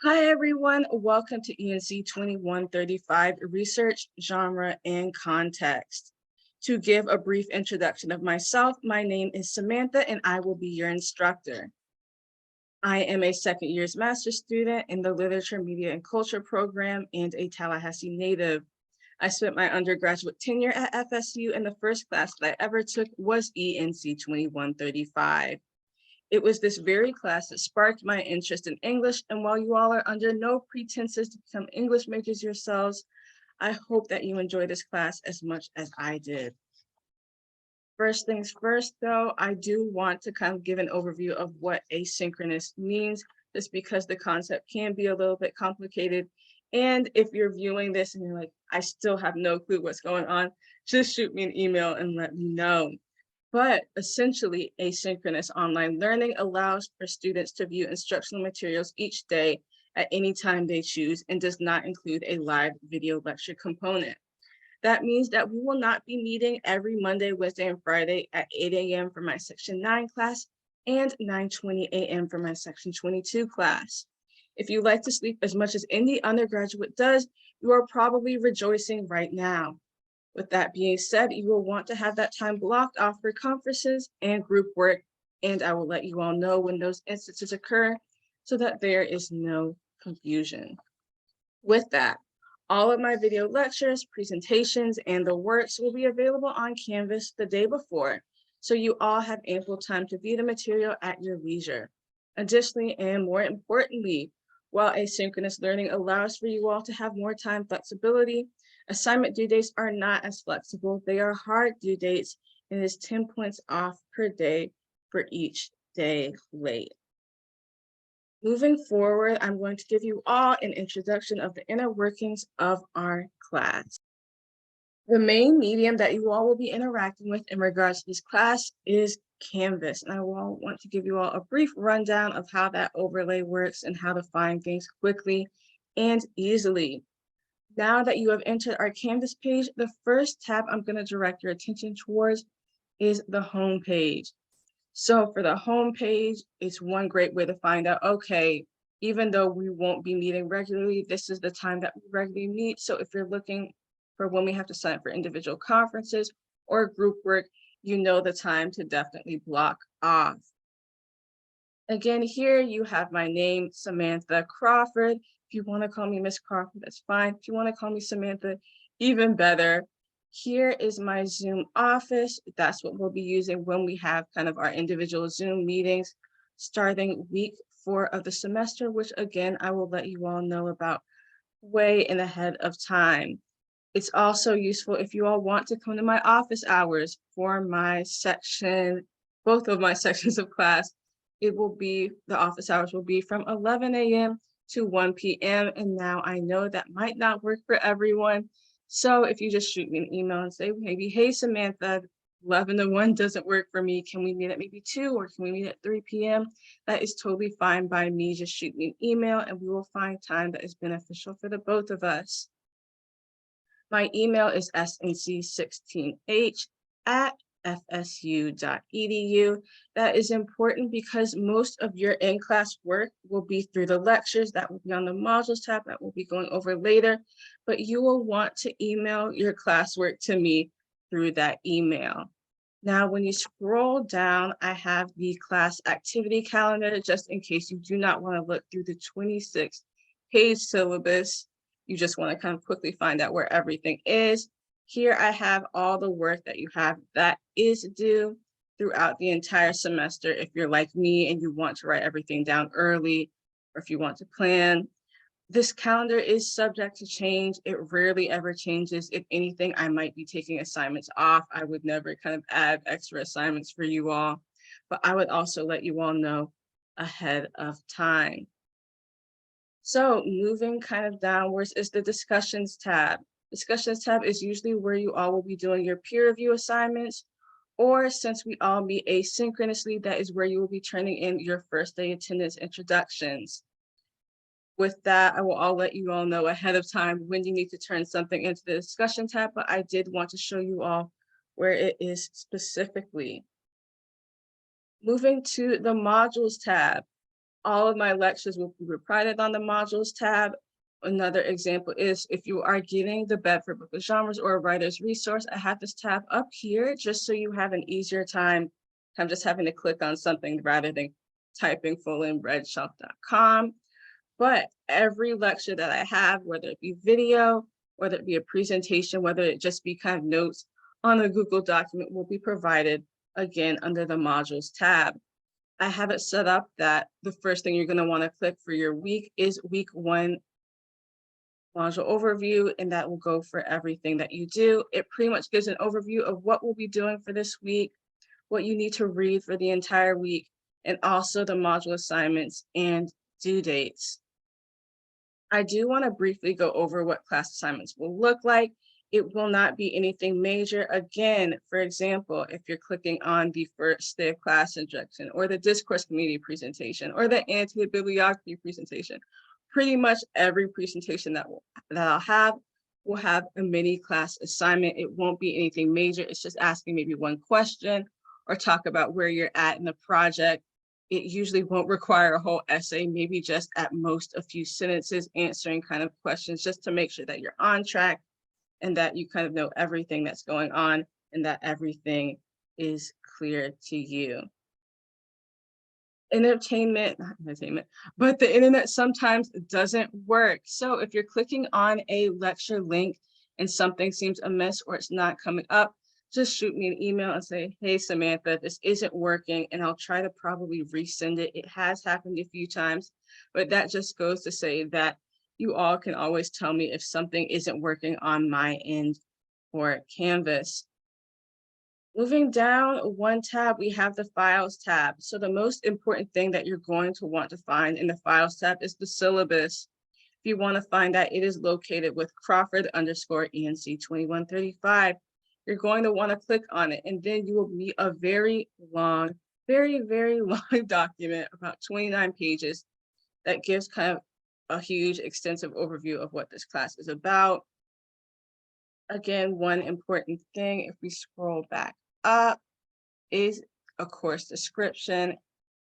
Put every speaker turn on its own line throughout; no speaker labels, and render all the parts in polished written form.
Hi everyone, welcome to ENC 2135 Research, Genre, and Context. To give a brief introduction of myself, my name is Samantha and I will be your instructor. I am a second year's master's student in the Literature, Media, and Culture program and a Tallahassee native. I spent my undergraduate tenure at FSU and the first class that I ever took was ENC 2135. It was this very class that sparked my interest in English, and while you all are under no pretenses to become English majors yourselves, I hope that you enjoy this class as much as I did. First things first, though, I do want to kind of give an overview of what asynchronous means, just because the concept can be a little bit complicated. And if you're viewing this and you're like, I still have no clue what's going on, just shoot me an email and let me know. But essentially, asynchronous online learning allows for students to view instructional materials each day at any time they choose and does not include a live video lecture component. That means that we will not be meeting every Monday, Wednesday, and Friday at 8 a.m. for my Section 9 class and 9:20 a.m. for my Section 22 class. If you like to sleep as much as any undergraduate does, you are probably rejoicing right now. With that being said, you will want to have that time blocked off for conferences and group work, and I will let you all know when those instances occur so that there is no confusion. With that, all of my video lectures, presentations, and the works will be available on Canvas the day before, so you all have ample time to view the material at your leisure. Additionally, and more importantly, while asynchronous learning allows for you all to have more time flexibility, assignment due dates are not as flexible. They are hard due dates, and it is 10 points off per day for each day late. Moving forward, I'm going to give you all an introduction of the inner workings of our class. The main medium that you all will be interacting with in regards to this class is Canvas. And I will want to give you all a brief rundown of how that overlay works and how to find things quickly and easily. Now that you have entered our Canvas page, the first tab I'm going to direct your attention towards is the home page. So for the home page, it's one great way to find out, okay, even though we won't be meeting regularly, this is the time that we regularly meet. So if you're looking for when we have to sign up for individual conferences or group work, you know the time to definitely block off. Again, here you have my name, Samantha Crawford. If you want to call me Miss Crawford, that's fine. If you want to call me Samantha, even better. Here is my Zoom office. That's what we'll be using when we have kind of our individual Zoom meetings starting week 4 of the semester, which again, I will let you all know about way in ahead of time. It's also useful if you all want to come to my office hours for my section, both of my sections of class. It will be, the office hours will be from 11 a.m. to 1 p.m. And now I know that might not work for everyone. So if you just shoot me an email and say, maybe, hey, Samantha, 11 to 1 doesn't work for me. Can we meet at maybe 2 or can we meet at 3 p.m.? That is totally fine by me. Just shoot me an email and we will find time that is beneficial for the both of us. My email is snc16h@fsu.edu. That is important because most of your in-class work will be through the lectures that will be on the modules tab that we'll be going over later, but you will want to email your classwork to me through that email. Now, when you scroll down, I have the class activity calendar, just in case you do not want to look through the 26-page syllabus. You just want to kind of quickly find out where everything is. Here I have all the work that you have that is due throughout the entire semester. If you're like me and you want to write everything down early, or if you want to plan, this calendar is subject to change. It rarely ever changes. If anything, I might be taking assignments off. I would never kind of add extra assignments for you all, but I would also let you all know ahead of time. So moving kind of downwards is the discussions tab. Discussions tab is usually where you all will be doing your peer review assignments, or since we all meet asynchronously, that is where you will be turning in your first day attendance introductions. With that, I will all let you all know ahead of time when you need to turn something into the discussion tab, but I did want to show you all where it is specifically. Moving to the modules tab. All of my lectures will be provided on the modules tab. Another example is if you are getting the Bedford Book of Genres or a writer's resource, I have this tab up here just so you have an easier time. I'm just having to click on something rather than typing full in redshelf.com. But every lecture that I have, whether it be video, whether it be a presentation, whether it just be kind of notes on a Google document, will be provided again under the modules tab. I have it set up that the first thing you're going to want to click for your week is week 1 module overview, and that will go for everything that you do. It pretty much gives an overview of what we'll be doing for this week, what you need to read for the entire week, and also the module assignments and due dates. I do want to briefly go over what class assignments will look like. It will not be anything major. Again, for example, if you're clicking on the first day of class introduction or the discourse community presentation or the annotated bibliography presentation, pretty much every presentation that I'll have will have a mini class assignment. It won't be anything major. It's just asking maybe one question or talk about where you're at in the project. It usually won't require a whole essay, maybe just at most a few sentences answering kind of questions just to make sure that you're on track and that you kind of know everything that's going on and that everything is clear to you. Entertainment, not entertainment, but the internet sometimes doesn't work. So if you're clicking on a lecture link and something seems amiss or it's not coming up, just shoot me an email and say, hey, Samantha, this isn't working, and I'll try to probably resend it. It has happened a few times, but that just goes to say that you all can always tell me if something isn't working on my end or Canvas. Moving down one tab, we have the Files tab. So the most important thing that you're going to want to find in the Files tab is the syllabus. If you want to find that, it is located with Crawford_ENC 2135. You're going to want to click on it, and then you will meet a very long, very, very long document, about 29 pages, that gives kind of a huge extensive overview of what this class is about. Again, one important thing, if we scroll back up, is a course description,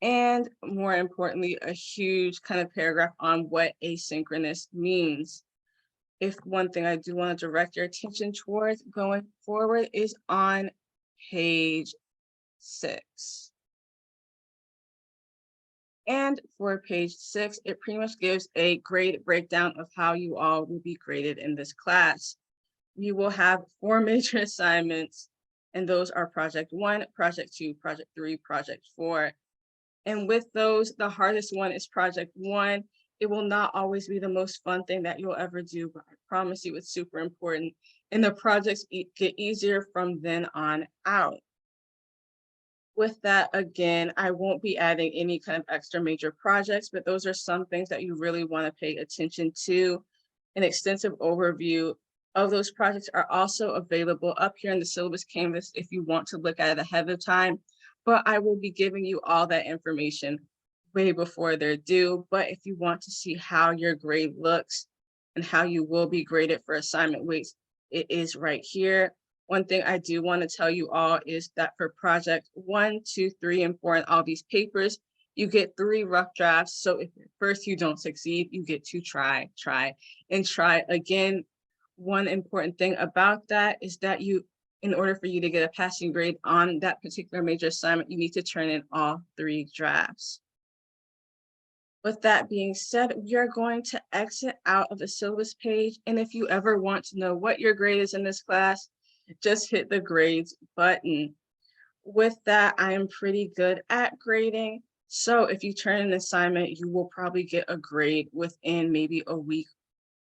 and more importantly, a huge kind of paragraph on what asynchronous means. If one thing I do want to direct your attention towards going forward is on page 6. And for page 6, it pretty much gives a grade breakdown of how you all will be graded in this class. You will have 4 major assignments, and those are project 1, project 2, project 3, project 4. And with those, the hardest one is project 1. It will not always be the most fun thing that you'll ever do, but I promise you it's super important. And the projects get easier from then on out. With that, again, I won't be adding any kind of extra major projects, but those are some things that you really want to pay attention to. An extensive overview of those projects are also available up here in the syllabus canvas if you want to look at it ahead of time, but I will be giving you all that information way before they're due. But if you want to see how your grade looks and how you will be graded for assignment weights, it is right here. One thing I do want to tell you all is that for project 1, 2, 3, and 4 and all these papers, you get 3 rough drafts. So if at first you don't succeed, you get to try again. One important thing about that is that in order for you to get a passing grade on that particular major assignment, you need to turn in all 3 drafts. With that being said, we are going to exit out of the syllabus page. And if you ever want to know what your grade is in this class, just hit the grades button. With that, I am pretty good at grading. So if you turn in an assignment, you will probably get a grade within maybe a week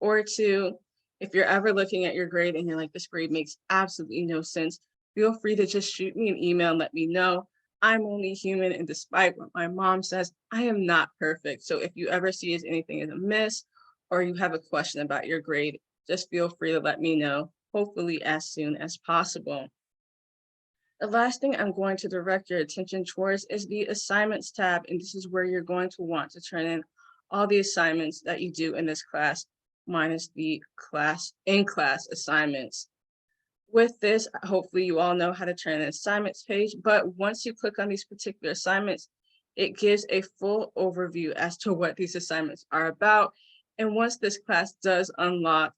or 2. If you're ever looking at your grade and you're like, this grade makes absolutely no sense, feel free to just shoot me an email and let me know. I'm only human, and despite what my mom says, I am not perfect. So if you ever see anything is amiss or you have a question about your grade, just feel free to let me know, hopefully as soon as possible. The last thing I'm going to direct your attention towards is the assignments tab, and this is where you're going to want to turn in all the assignments that you do in this class, minus the in-class assignments. With this, hopefully you all know how to turn an assignments page, but once you click on these particular assignments, It gives a full overview as to what these assignments are about. And once this class does unlock,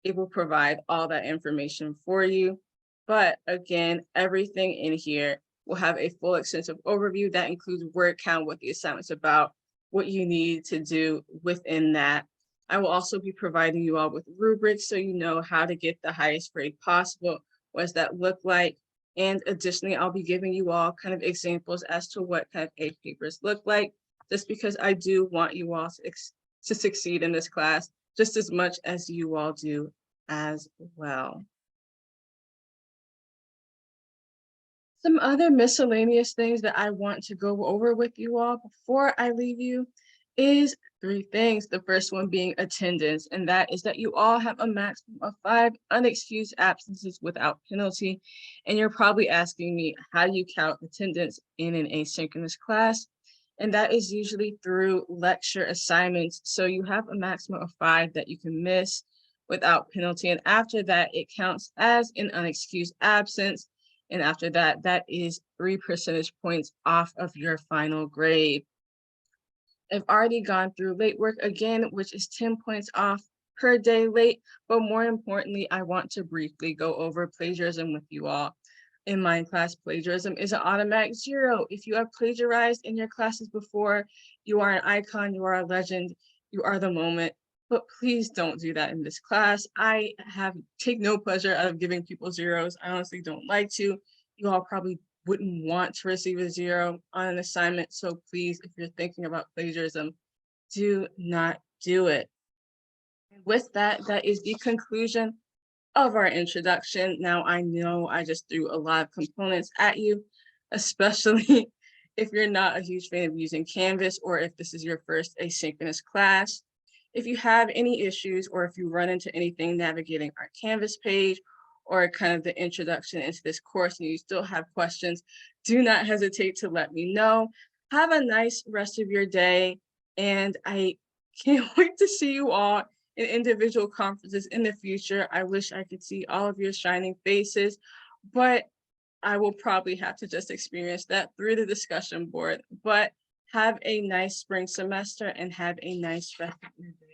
it will provide all that information for you. But again, everything in here will have a full extensive overview that includes word count, what the assignment's about, what you need to do within that. I will also be providing you all with rubrics so you know how to get the highest grade possible. What does that look like? And additionally, I'll be giving you all kind of examples as to what kind of A papers look like, just because I do want you all to succeed in this class just as much as you all do as well. Some other miscellaneous things that I want to go over with you all before I leave you is 3 things. The first one being attendance, and that is that you all have a maximum of 5 unexcused absences without penalty. And you're probably asking me, how do you count attendance in an asynchronous class? And that is usually through lecture assignments. So you have a maximum of 5 that you can miss without penalty. And after that, it counts as an unexcused absence. And after that, that is 3 percentage points off of your final grade. I've already gone through late work again, which is 10 points off per day late. But more importantly, I want to briefly go over plagiarism with you all. In my class, plagiarism is an automatic 0. If you have plagiarized in your classes before, you are an icon, you are a legend, you are the moment. But please don't do that in this class. I take no pleasure out of giving people zeros. I honestly don't like to. You all probably wouldn't want to receive a 0 on an assignment. So please, if you're thinking about plagiarism, do not do it. With that, that is the conclusion of our introduction. Now, I know I just threw a lot of components at you, especially if you're not a huge fan of using Canvas or if this is your first asynchronous class. If you have any issues or if you run into anything navigating our Canvas page or kind of the introduction into this course and you still have questions, do not hesitate to let me know. Have a nice rest of your day, and I can't wait to see you all in individual conferences in the future. I wish I could see all of your shining faces, but I will probably have to just experience that through the discussion board. But have a nice spring semester and have a nice rest of your day.